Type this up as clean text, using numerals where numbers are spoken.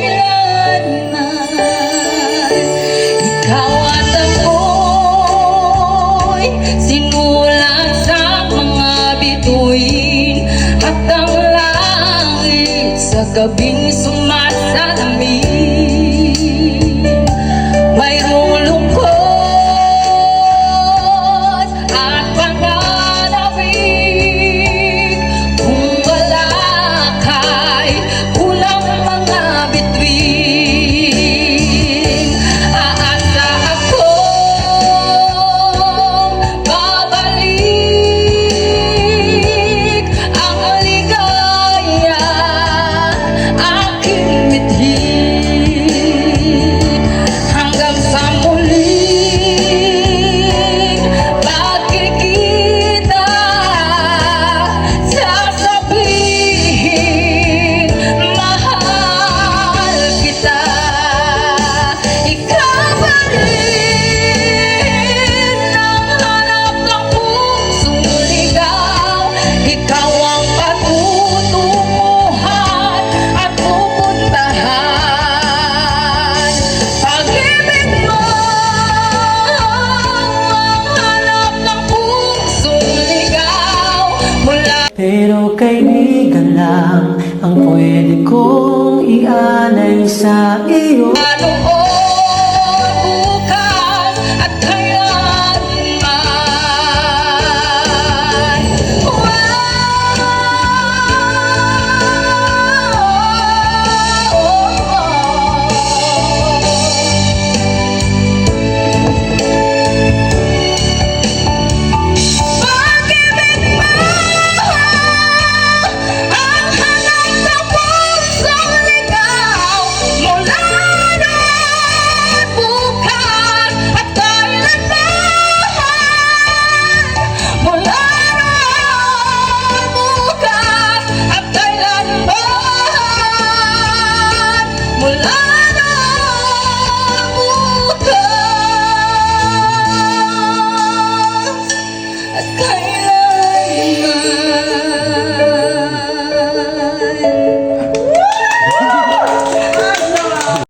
kailanman. Ikaw at ako'y sinulat sa mga bituin, at ang langit sa gabing sumasalamin. Mayroong lungkot at pananabik, kung wala ka'y kulang mga bituin. Aasa akong babalik ang ligaya aking bithin, hanggang sa muling pagkikita. Sasabihin, mahal kita. Ikaw pa rin ang hanap ng pusong ligaw. Ikaw ang patutunguhan at pupuntahan. Pag-ibig mo ang hanap ng pusong ligaw mula. Pero kaibigan lang ang pwede kong ialay sa iyo. Ano